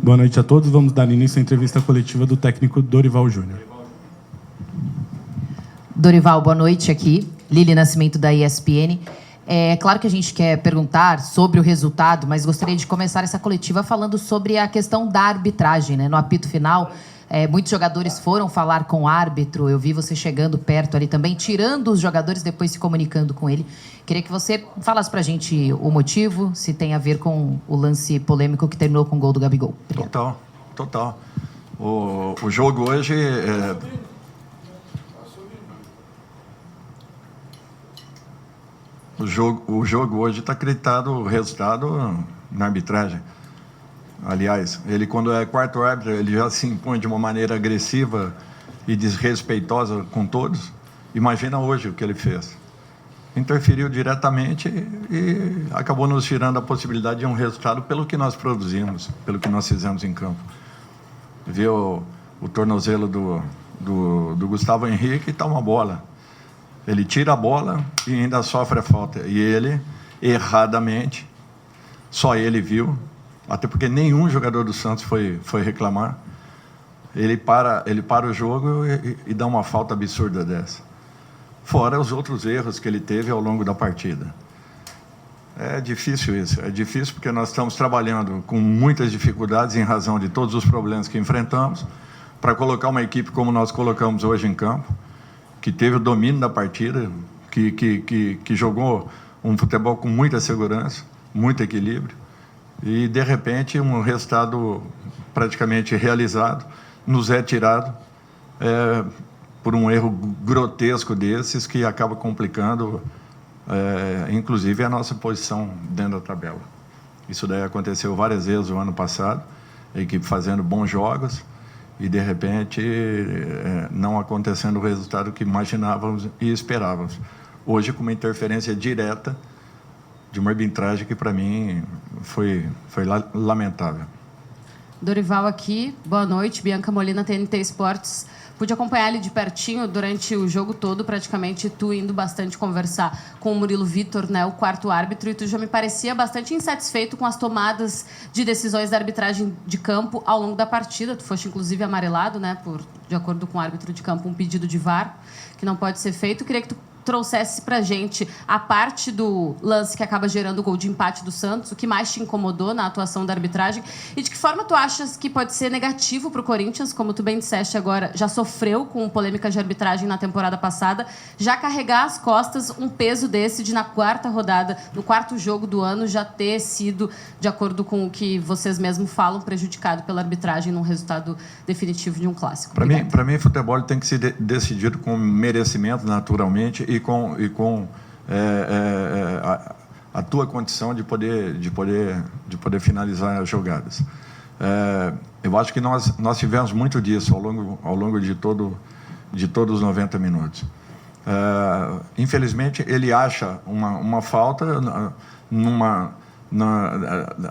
Boa noite a todos. Vamos dar início à entrevista coletiva do técnico Dorival Júnior. Dorival, boa noite aqui. Lili Nascimento, da ESPN. É claro que a gente quer perguntar sobre o resultado, mas gostaria de começar essa coletiva falando sobre a questão da arbitragem, né? No apito final, muitos jogadores foram falar com o árbitro. Eu vi você chegando perto ali também, tirando os jogadores, depois se comunicando com ele. Queria que você falasse pra gente o motivo, se tem a ver com o lance polêmico que terminou com o gol do Gabigol. Obrigado. Total. O jogo hoje... O jogo hoje está acreditado o resultado na arbitragem. Aliás, ele, quando é quarto árbitro, ele já se impõe de uma maneira agressiva e desrespeitosa com todos. Imagina hoje o que ele fez. Interferiu diretamente e acabou nos tirando a possibilidade de um resultado pelo que nós produzimos, pelo que nós fizemos em campo. Viu o tornozelo do Gustavo Henrique e tá uma bola. Ele tira a bola e ainda sofre a falta. E ele, erradamente, só ele viu, até porque nenhum jogador do Santos foi reclamar. Ele para o jogo e dá uma falta absurda dessa. Fora os outros erros que ele teve ao longo da partida. É difícil isso. É difícil porque nós estamos trabalhando com muitas dificuldades em razão de todos os problemas que enfrentamos para colocar uma equipe como nós colocamos hoje em campo, que teve o domínio da partida, que jogou um futebol com muita segurança, muito equilíbrio, e, de repente, um resultado praticamente realizado nos é tirado por um erro grotesco desses que acaba complicando, inclusive, a nossa posição dentro da tabela. Isso daí aconteceu várias vezes no ano passado, a equipe fazendo bons jogos, e, de repente, não acontecendo o resultado que imaginávamos e esperávamos. Hoje, com uma interferência direta de uma arbitragem que, para mim, foi lamentável. Dorival aqui, boa noite. Bianca Molina, TNT Esportes. Pude acompanhar ele de pertinho durante o jogo todo, praticamente, tu indo bastante conversar com o Murilo Vitor, né, o quarto árbitro, e tu já me parecia bastante insatisfeito com as tomadas de decisões da arbitragem de campo ao longo da partida. Tu foste, inclusive, amarelado, né, de acordo com o árbitro de campo, um pedido de VAR, que não pode ser feito. Eu queria que tu trouxesse pra gente a parte do lance que acaba gerando o gol de empate do Santos, o que mais te incomodou na atuação da arbitragem e de que forma tu achas que pode ser negativo para o Corinthians, como tu bem disseste agora, já sofreu com polêmicas de arbitragem na temporada passada, já carregar às costas um peso desse de na quarta rodada, no quarto jogo do ano, já ter sido, de acordo com o que vocês mesmos falam, prejudicado pela arbitragem num resultado definitivo de um clássico. Para mim, futebol tem que ser decidido com merecimento, naturalmente, e com a tua condição de poder finalizar as jogadas. Eu acho que nós tivemos muito disso ao longo de todos os 90 minutos. Infelizmente, ele acha uma falta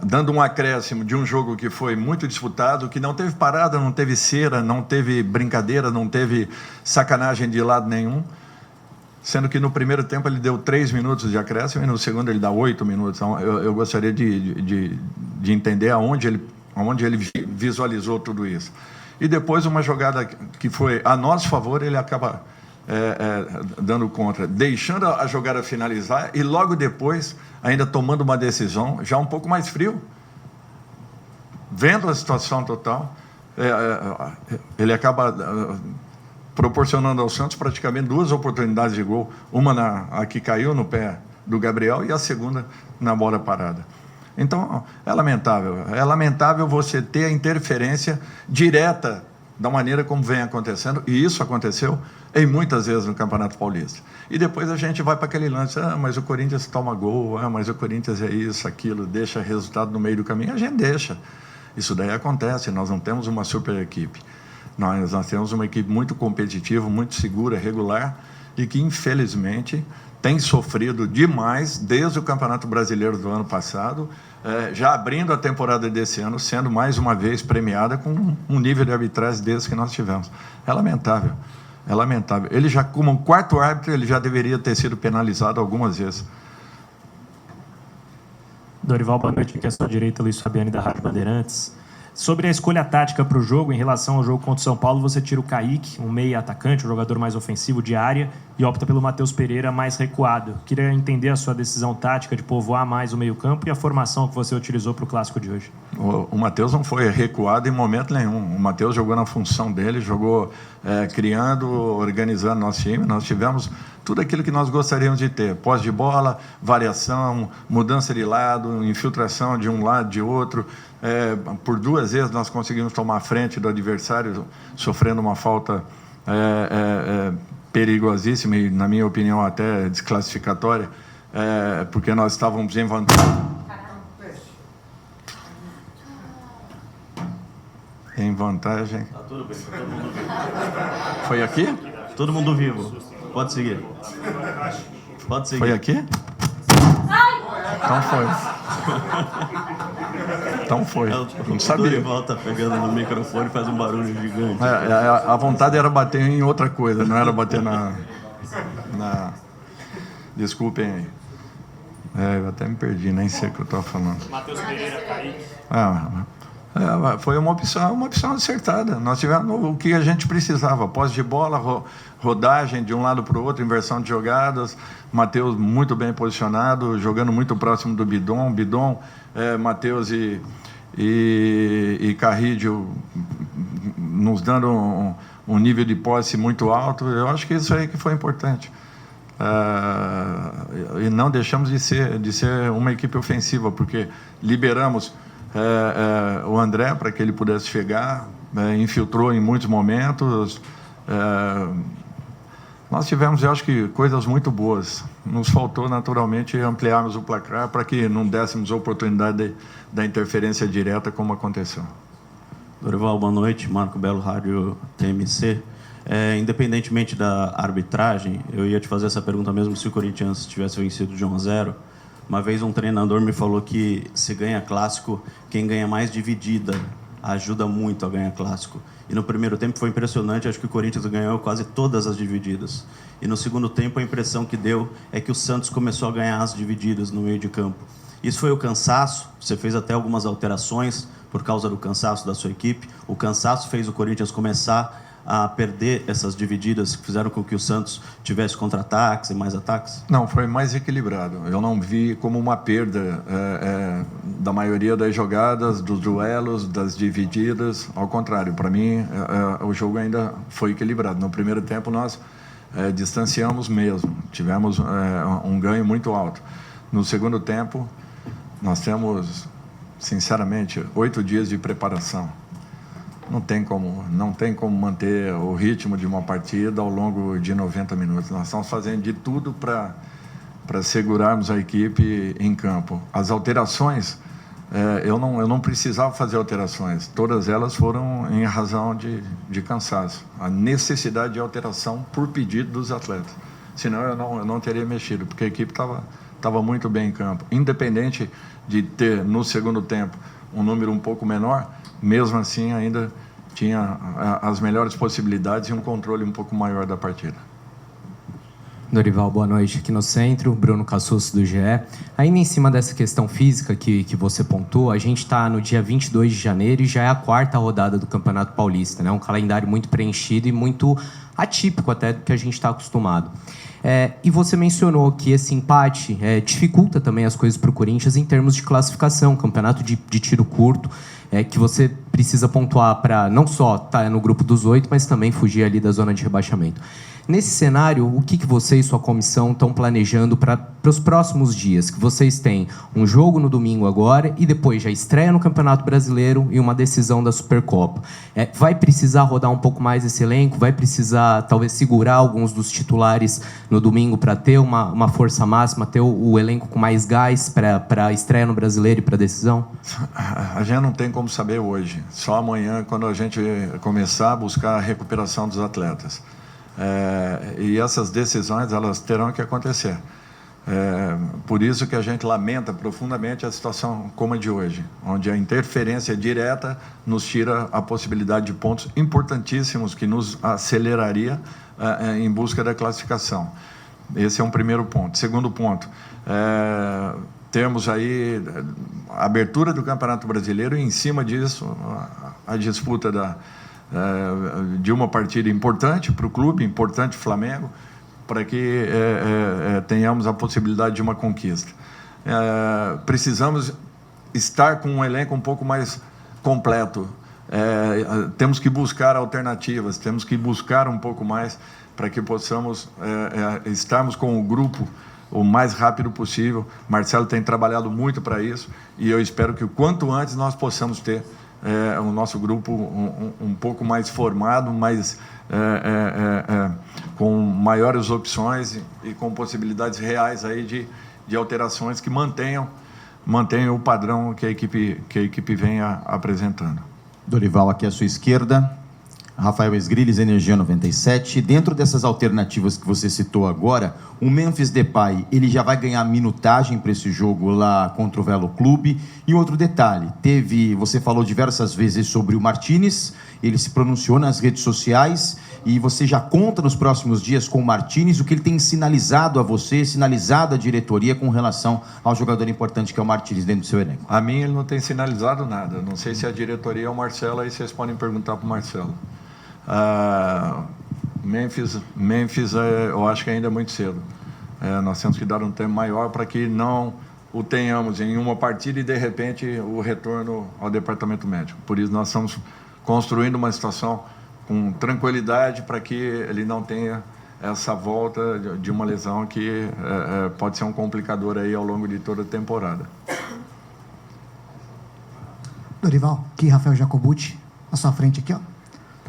dando um acréscimo de um jogo que foi muito disputado, que não teve parada, não teve cera, não teve brincadeira, não teve sacanagem de lado nenhum, sendo que no primeiro tempo ele deu 3 minutos de acréscimo e no segundo ele dá 8 minutos. Então, eu gostaria de entender aonde ele visualizou tudo isso. E depois uma jogada que foi a nosso favor, ele acaba dando contra, deixando a jogada finalizar e logo depois ainda tomando uma decisão já um pouco mais frio, vendo a situação total, ele acaba proporcionando ao Santos praticamente 2 oportunidades de gol, uma a que caiu no pé do Gabriel e a segunda na bola parada. Então, é lamentável você ter a interferência direta da maneira como vem acontecendo, e isso aconteceu em muitas vezes no Campeonato Paulista. E depois a gente vai para aquele lance, mas o Corinthians toma gol, mas o Corinthians é isso, aquilo, deixa resultado no meio do caminho, a gente deixa. Isso daí acontece, nós não temos uma super equipe. Nós temos uma equipe muito competitiva, muito segura, regular, e que, infelizmente, tem sofrido demais desde o Campeonato Brasileiro do ano passado, já abrindo a temporada desse ano, sendo mais uma vez premiada com um nível de arbitragem desse que nós tivemos. É lamentável. Ele já, como um quarto árbitro, ele já deveria ter sido penalizado algumas vezes. Dorival, boa noite. Aqui à sua direita, Luiz Fabiani, da Rádio Bandeirantes. Sobre a escolha tática para o jogo, em relação ao jogo contra o São Paulo, você tira o Kaique, um meia atacante, um jogador mais ofensivo de área, e opta pelo Matheus Pereira mais recuado. Queria entender a sua decisão tática de povoar mais o meio-campo e a formação que você utilizou para o clássico de hoje. O Matheus não foi recuado em momento nenhum. O Matheus jogou na função dele, jogou criando, organizando nosso time. Nós tivemos tudo aquilo que nós gostaríamos de ter. Posse de bola, variação, mudança de lado, infiltração de um lado, de outro. Por 2 vezes nós conseguimos tomar a frente do adversário, sofrendo uma falta perigosíssima e, na minha opinião, até desclassificatória, porque nós estávamos em vantagem. Em vantagem. Tá tudo bem, tá todo mundo vivo. Foi aqui? Todo mundo vivo. Pode seguir. Pode seguir. Foi aqui? Então foi. Então foi. Não O sabia. Dorival tá pegando no microfone e faz um barulho gigante. A vontade era bater em outra coisa, não era bater na... Desculpem aí. Eu até me perdi, nem sei o que eu estava falando. Matheus Pereira, Kaique. Foi uma opção acertada. Nós tivemos o que a gente precisava: posse de bola, rodagem de um lado para o outro, inversão de jogadas. Matheus muito bem posicionado, jogando muito próximo do Bidon. Matheus e Carrídio nos dando um nível de posse muito alto. Eu acho que isso aí que foi importante. E não deixamos de ser uma equipe ofensiva, porque liberamos o André para que ele pudesse chegar, infiltrou em muitos momentos. Nós tivemos, eu acho que, coisas muito boas. Nos faltou, naturalmente, ampliarmos o placar para que não dessemos a oportunidade da interferência direta, como aconteceu. Dorival, boa noite. Marco Belo, Rádio TMC. Independentemente da arbitragem, eu ia te fazer essa pergunta mesmo se o Corinthians tivesse vencido de 1-0. Uma vez um treinador me falou que se ganha clássico, quem ganha mais dividida ajuda muito a ganhar clássico. E no primeiro tempo foi impressionante, acho que o Corinthians ganhou quase todas as divididas. E no segundo tempo a impressão que deu é que o Santos começou a ganhar as divididas no meio de campo. Isso foi o cansaço, você fez até algumas alterações por causa do cansaço da sua equipe. O cansaço fez o Corinthians começar a perder essas divididas que fizeram com que o Santos tivesse contra-ataques e mais ataques? Não, foi mais equilibrado. Eu não vi como uma perda da maioria das jogadas, dos duelos, das divididas. Ao contrário, para mim, o jogo ainda foi equilibrado. No primeiro tempo, nós distanciamos mesmo. Tivemos um ganho muito alto. No segundo tempo, nós temos, sinceramente, 8 dias de preparação. Não tem como manter o ritmo de uma partida ao longo de 90 minutos. Nós estamos fazendo de tudo para segurarmos a equipe em campo. As alterações, eu não precisava fazer alterações. Todas elas foram em razão de cansaço. A necessidade de alteração por pedido dos atletas. Senão eu não teria mexido, porque a equipe estava muito bem em campo. Independente de ter, no segundo tempo, um número um pouco menor, mesmo assim ainda tinha as melhores possibilidades e um controle um pouco maior da partida. Dorival, boa noite. Aqui no centro, Bruno Cassucci do GE. Ainda em cima dessa questão física que você pontuou, a gente está no dia 22 de janeiro e já é a 4ª rodada do Campeonato Paulista, né? Um calendário muito preenchido e muito atípico até do que a gente está acostumado. E você mencionou que esse empate dificulta também as coisas para o Corinthians em termos de classificação, campeonato de tiro curto, que você precisa pontuar para não só estar no grupo dos 8, mas também fugir ali da zona de rebaixamento. Nesse cenário, o que você e sua comissão estão planejando para os próximos dias? Que vocês têm um jogo no domingo agora e depois já estreia no Campeonato Brasileiro e uma decisão da Supercopa. Vai precisar rodar um pouco mais esse elenco? Vai precisar, talvez, segurar alguns dos titulares no domingo para ter uma força máxima, ter o elenco com mais gás para a estreia no Brasileiro e para a decisão? A gente não tem como saber hoje. Só amanhã, quando a gente começar a buscar a recuperação dos atletas. E essas decisões, elas terão que acontecer. Por isso que a gente lamenta profundamente a situação como a de hoje, onde a interferência direta nos tira a possibilidade de pontos importantíssimos que nos aceleraria em busca da classificação. Esse é um primeiro ponto. Segundo ponto, temos aí a abertura do Campeonato Brasileiro e, em cima disso, a disputa de uma partida importante para o clube, importante Flamengo, para que tenhamos a possibilidade de uma conquista. Precisamos estar com um elenco um pouco mais completo. Temos que buscar alternativas, temos que buscar um pouco mais para que possamos estarmos com o grupo o mais rápido possível. Marcelo tem trabalhado muito para isso e eu espero que o quanto antes nós possamos ter o nosso grupo um pouco mais formado, com maiores opções e com possibilidades reais aí de alterações que mantenham o padrão que a equipe vem apresentando. Dorival, aqui à sua esquerda. Rafael Esgriles, Energia 97. Dentro dessas alternativas que você citou agora, o Memphis Depay, ele já vai ganhar minutagem para esse jogo lá contra o Velo Clube. E outro detalhe, você falou diversas vezes sobre o Martínez, ele se pronunciou nas redes sociais e você já conta nos próximos dias com o Martínez o que ele tem sinalizado a você, sinalizado à diretoria com relação ao jogador importante que é o Martínez dentro do seu elenco. A mim ele não tem sinalizado nada, não sei se a diretoria é o Marcelo, aí vocês podem perguntar para o Marcelo. Memphis eu acho que ainda é muito cedo. Nós temos que dar um tempo maior para que não o tenhamos em uma partida e de repente o retorno ao departamento médico. Por isso nós estamos construindo uma situação com tranquilidade para que ele não tenha essa volta de uma lesão que pode ser um complicador aí ao longo de toda a temporada. Dorival, aqui Rafael Jacobucci, na sua frente aqui, ó.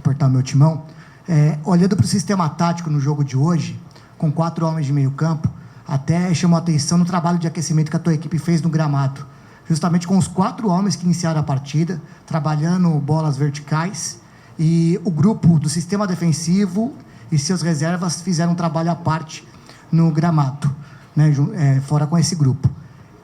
Portar meu timão, olhando para o sistema tático no jogo de hoje, com 4 homens de meio campo, até chamou a atenção no trabalho de aquecimento que a tua equipe fez no gramado, justamente com os 4 homens que iniciaram a partida, trabalhando bolas verticais, e o grupo do sistema defensivo e seus reservas fizeram um trabalho à parte no gramado, né, fora com esse grupo.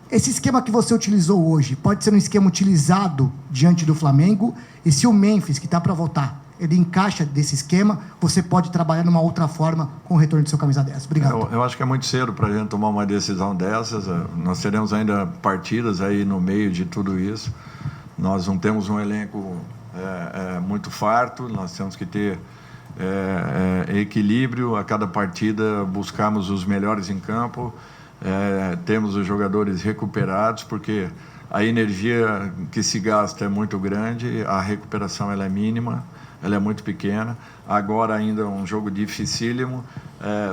Esse esquema que você utilizou hoje, pode ser um esquema utilizado diante do Flamengo, e se o Memphis, que está para voltar, ele encaixa desse esquema, você pode trabalhar de uma outra forma com o retorno do seu camisa 10. Obrigado. Eu acho que é muito cedo para a gente tomar uma decisão dessas. Nós teremos ainda partidas aí no meio de tudo isso. Nós não temos um elenco muito farto, nós temos que ter equilíbrio. A cada partida buscamos os melhores em campo, temos os jogadores recuperados, porque a energia que se gasta é muito grande, a recuperação ela é mínima, ela é muito pequena. Agora ainda um jogo dificílimo,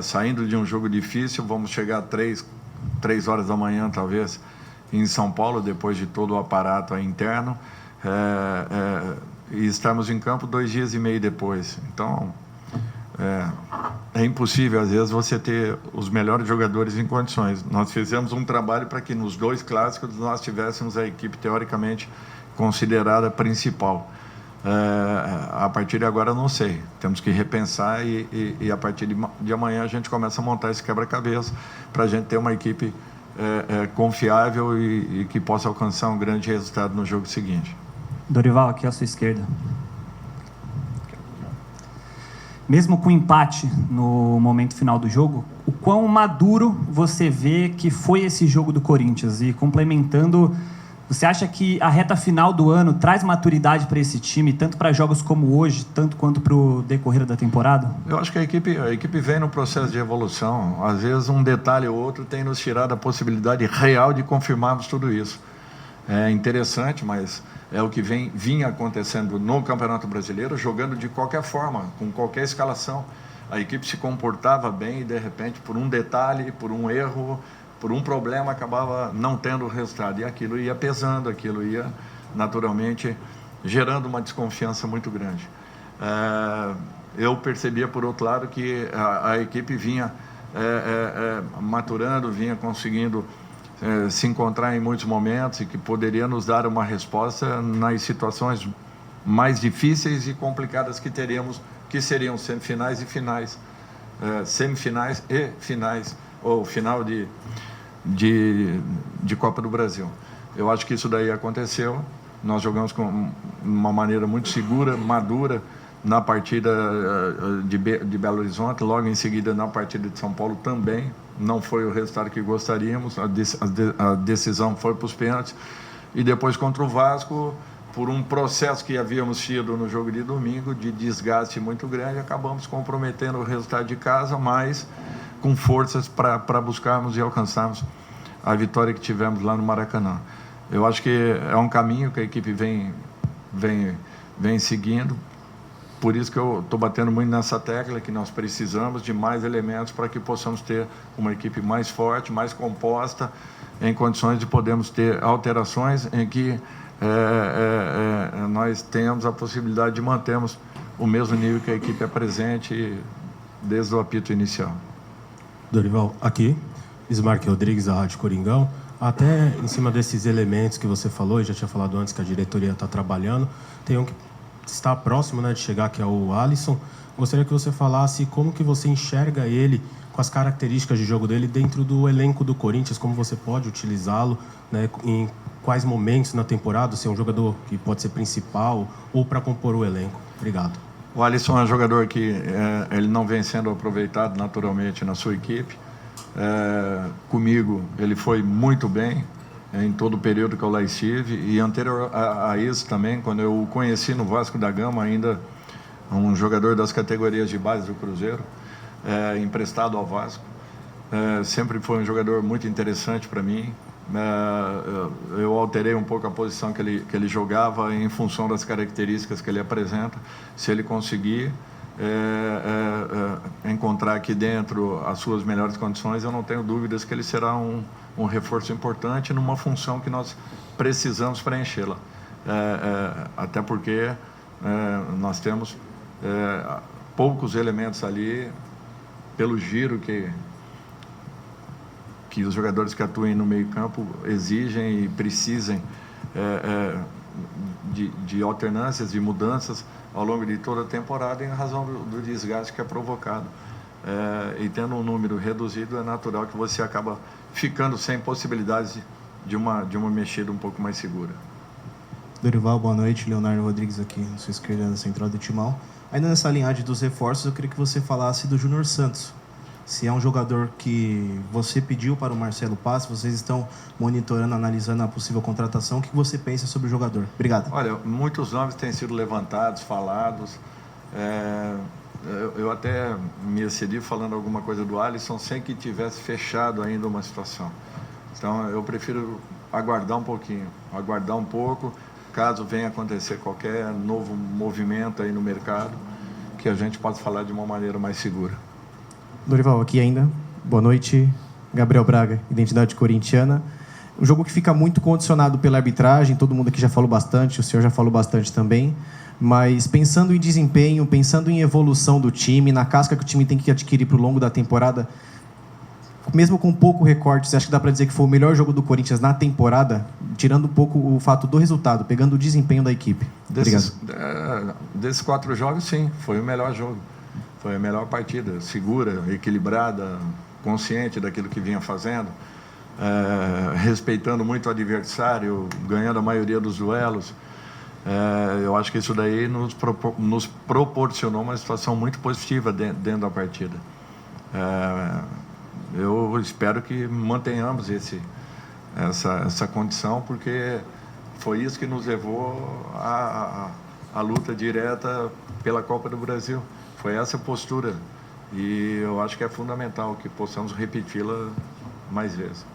saindo de um jogo difícil, vamos chegar 3 horas da manhã, talvez, em São Paulo, depois de todo o aparato interno, e estamos em campo 2 dias e meio depois. Então, é impossível, às vezes, você ter os melhores jogadores em condições. Nós fizemos um trabalho para que nos 2 clássicos nós tivéssemos a equipe teoricamente considerada principal. A partir de agora, eu não sei. Temos que repensar e a partir de amanhã a gente começa a montar esse quebra-cabeça para a gente ter uma equipe confiável e que possa alcançar um grande resultado no jogo seguinte. Dorival, aqui à sua esquerda. Mesmo com o empate no momento final do jogo, o quão maduro você vê que foi esse jogo do Corinthians? E complementando, você acha que a reta final do ano traz maturidade para esse time, tanto para jogos como hoje, tanto quanto para o decorrer da temporada? Eu acho que a equipe vem no processo de evolução. Às vezes um detalhe ou outro tem nos tirado a possibilidade real de confirmarmos tudo isso. É interessante, mas é o que vinha acontecendo no Campeonato Brasileiro, jogando de qualquer forma, com qualquer escalação. A equipe se comportava bem e, de repente, por um detalhe, por um erro, por um problema, acabava não tendo o resultado. E aquilo ia pesando, aquilo ia, naturalmente, gerando uma desconfiança muito grande. Eu percebia, por outro lado, que a equipe vinha maturando, vinha conseguindo se encontrar em muitos momentos e que poderia nos dar uma resposta nas situações mais difíceis e complicadas que teríamos, que seriam semifinais e finais. Semifinais e finais, ou final de Copa do Brasil. Eu acho que isso daí aconteceu. Nós jogamos com uma maneira muito segura, madura, na partida de Belo Horizonte, logo em seguida na partida de São Paulo também. Não foi o resultado que gostaríamos, a decisão foi para os pênaltis. E depois contra o Vasco, por um processo que havíamos tido no jogo de domingo, de desgaste muito grande, acabamos comprometendo o resultado de casa, mas com forças para buscarmos e alcançarmos a vitória que tivemos lá no Maracanã. Eu acho que é um caminho que a equipe vem seguindo. Por isso que eu estou batendo muito nessa tecla, que nós precisamos de mais elementos para que possamos ter uma equipe mais forte, mais composta, em condições de podermos ter alterações em que nós tenhamos a possibilidade de mantermos o mesmo nível que a equipe apresente desde o apito inicial. Dorival, aqui, Ismarque Rodrigues, da Rádio Coringão. Até em cima desses elementos que você falou, e já tinha falado antes que a diretoria está trabalhando, tem um que está próximo, né, de chegar, que é o Alisson. Gostaria que você falasse como que você enxerga ele, com as características de jogo dele, dentro do elenco do Corinthians, como você pode utilizá-lo, né, em quais momentos na temporada, se é um jogador que pode ser principal ou para compor o elenco. Obrigado. O Alisson é um jogador que ele não vem sendo aproveitado naturalmente na sua equipe. Comigo, ele foi muito bem em todo o período que eu lá estive, e anterior a isso também, quando eu o conheci no Vasco da Gama, ainda um jogador das categorias de base do Cruzeiro, emprestado ao Vasco. Sempre foi um jogador muito interessante para mim. Eu alterei um pouco a posição que ele jogava em função das características que ele apresenta. Se ele conseguir encontrar aqui dentro as suas melhores condições, eu não tenho dúvidas que ele será um reforço importante numa função que nós precisamos preenchê-la. Até porque nós temos poucos elementos ali, pelo giro que os jogadores que atuem no meio-campo exigem e precisem de alternâncias, de mudanças ao longo de toda a temporada, em razão do desgaste que é provocado. E tendo um número reduzido, é natural que você acaba ficando sem possibilidades de uma mexida um pouco mais segura. Dorival, boa noite. Leonardo Rodrigues aqui, na sua esquerda, na central do Timão. Ainda nessa linhagem dos reforços, eu queria que você falasse do Júnior Santos. Se é um jogador que você pediu para o Marcelo Paes, vocês estão monitorando, analisando a possível contratação, o que você pensa sobre o jogador? Obrigado. Olha, muitos nomes têm sido levantados, falados. Eu até me excedi falando alguma coisa do Alisson sem que tivesse fechado ainda uma situação. Então, eu prefiro aguardar um pouquinho, aguardar um pouco, caso venha acontecer qualquer novo movimento aí no mercado, que a gente possa falar de uma maneira mais segura. Dorival, aqui ainda. Boa noite. Gabriel Braga, identidade corintiana. Um jogo que fica muito condicionado pela arbitragem, todo mundo aqui já falou bastante, o senhor já falou bastante também, mas pensando em desempenho, pensando em evolução do time, na casca que o time tem que adquirir para o longo da temporada, mesmo com pouco recorte, você acha que dá para dizer que foi o melhor jogo do Corinthians na temporada, tirando um pouco o fato do resultado, pegando o desempenho da equipe? Desses 4 jogos, sim, foi o melhor jogo. Foi a melhor partida, segura, equilibrada, consciente daquilo que vinha fazendo, respeitando muito o adversário, ganhando a maioria dos duelos. Eu acho que isso daí nos proporcionou uma situação muito positiva dentro da partida. Eu espero que mantenhamos essa condição, porque foi isso que nos levou à luta direta pela Copa do Brasil. Foi essa postura, e eu acho que é fundamental que possamos repeti-la mais vezes.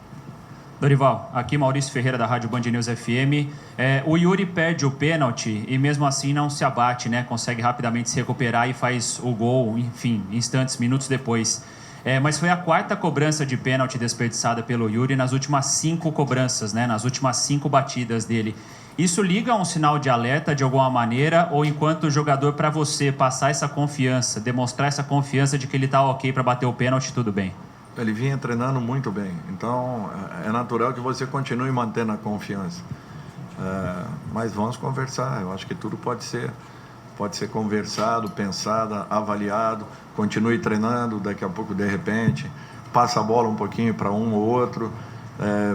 Dorival, aqui Maurício Ferreira, da Rádio Band News FM. O Yuri perde o pênalti e mesmo assim não se abate, né? Consegue rapidamente se recuperar e faz o gol, enfim, instantes, minutos depois. Mas foi a 4ª cobrança de pênalti desperdiçada pelo Yuri nas últimas 5 cobranças, né? Nas últimas 5 batidas dele. Isso liga a um sinal de alerta de alguma maneira, ou enquanto jogador, para você passar essa confiança, demonstrar essa confiança de que ele está ok para bater o pênalti, tudo bem? Ele vinha treinando muito bem, então é natural que você continue mantendo a confiança. Mas vamos conversar, eu acho que tudo pode ser conversado, pensado, avaliado, continue treinando, daqui a pouco, de repente, passa a bola um pouquinho para um ou outro,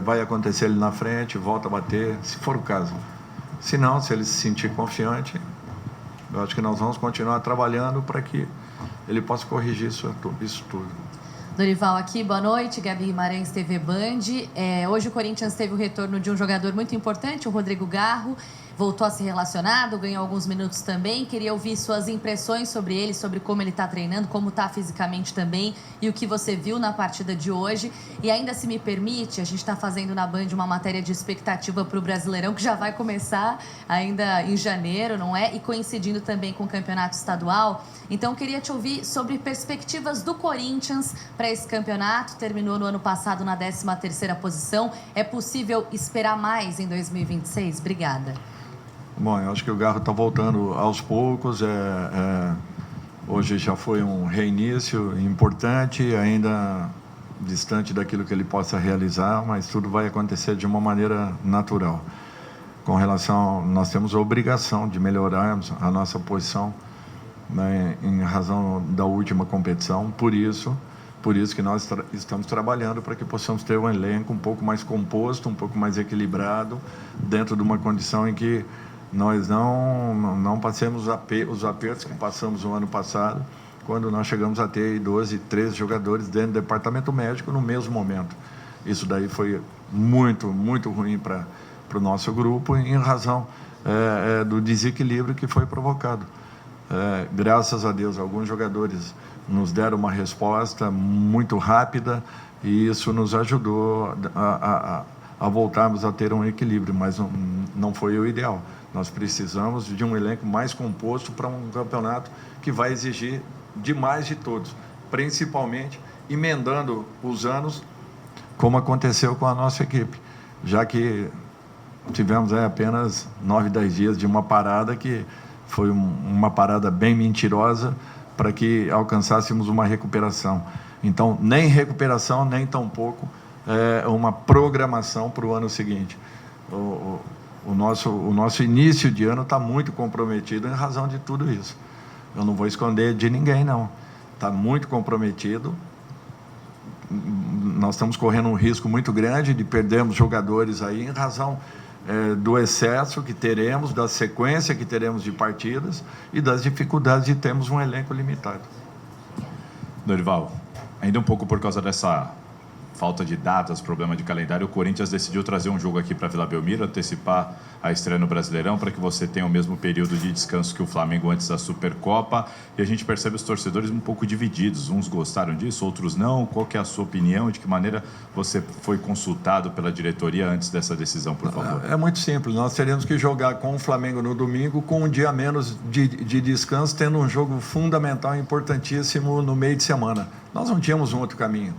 vai acontecer ele na frente, volta a bater, se for o caso. Se não, se ele se sentir confiante, Eu acho que nós vamos continuar trabalhando para que ele possa corrigir isso tudo. Dorival aqui, boa noite. Gabi Guimarães, TV Band. Hoje o Corinthians teve o retorno de um jogador muito importante, o Rodrigo Garro. Voltou a ser relacionado, ganhou alguns minutos também. Queria ouvir suas impressões sobre ele, sobre como ele está treinando, como está fisicamente também e o que você viu na partida de hoje. E ainda, se me permite, a gente está fazendo na Band uma matéria de expectativa para o Brasileirão, que já vai começar ainda em janeiro, não é? E coincidindo também com o Campeonato Estadual. Então, queria te ouvir sobre perspectivas do Corinthians para esse campeonato. Terminou no ano passado na 13ª posição. É possível esperar mais em 2026? Obrigada. Bom, eu acho que o Garro está voltando aos poucos. Hoje já foi um reinício importante, ainda distante daquilo que ele possa realizar, mas tudo vai acontecer de uma maneira natural. Com relação, nós temos a obrigação de melhorarmos a nossa posição, né, em razão da última competição. Por isso que nós estamos trabalhando para que possamos ter um elenco um pouco mais composto, um pouco mais equilibrado, dentro de uma condição em que nós não passemos os apertos que passamos no ano passado, quando nós chegamos a ter 12, 13 jogadores dentro do departamento médico no mesmo momento. Isso daí foi muito, muito ruim para o nosso grupo, em razão do desequilíbrio que foi provocado. Graças a Deus, alguns jogadores nos deram uma resposta muito rápida e isso nos ajudou a voltarmos a ter um equilíbrio, mas não foi o ideal. Nós precisamos de um elenco mais composto para um campeonato que vai exigir demais de todos, principalmente emendando os anos, como aconteceu com a nossa equipe, já que tivemos apenas 9, 10 dias de uma parada que foi uma parada bem mentirosa para que alcançássemos uma recuperação. Então, nem recuperação, nem tampouco uma programação para o ano seguinte. O nosso início de ano está muito comprometido em razão de tudo isso. Eu não vou esconder de ninguém, não. Está muito comprometido. Nós estamos correndo um risco muito grande de perdermos jogadores aí em razão do excesso que teremos, da sequência que teremos de partidas e das dificuldades de termos um elenco limitado. Dorival, ainda um pouco por causa dessa falta de datas, problema de calendário, o Corinthians decidiu trazer um jogo aqui para Vila Belmiro, antecipar a estreia no Brasileirão, para que você tenha o mesmo período de descanso que o Flamengo antes da Supercopa. E a gente percebe os torcedores um pouco divididos. Uns gostaram disso, outros não. Qual que é a sua opinião? De que maneira você foi consultado pela diretoria antes dessa decisão, por favor? É muito simples. Nós teremos que jogar com o Flamengo no domingo, com um dia a menos de descanso, tendo um jogo fundamental, importantíssimo no meio de semana. Nós não tínhamos um outro caminho.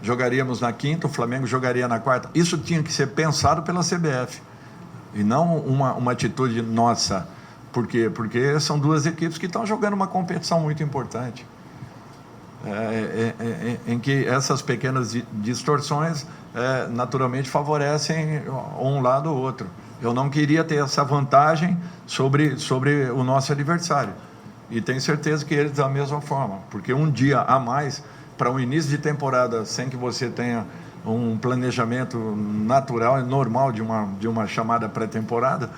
Jogaríamos na quinta, o Flamengo jogaria na quarta. Isso tinha que ser pensado pela CBF e não uma atitude nossa. Por quê? Porque são duas equipes que estão jogando uma competição muito importante, em que essas pequenas distorções naturalmente favorecem um lado ou outro. Eu não queria ter essa vantagem sobre o nosso adversário, e tenho certeza que eles da mesma forma, porque um dia a mais para um início de temporada, sem que você tenha um planejamento natural e normal de uma chamada pré-temporada,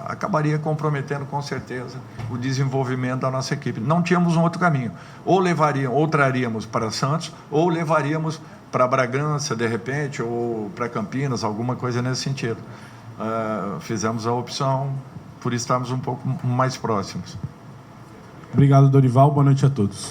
acabaria comprometendo com certeza o desenvolvimento da nossa equipe. Não tínhamos um outro caminho. Ou traríamos para Santos, ou levaríamos para Bragança, de repente, ou para Campinas, alguma coisa nesse sentido. Fizemos a opção por estarmos um pouco mais próximos. Obrigado, Dorival. Boa noite a todos.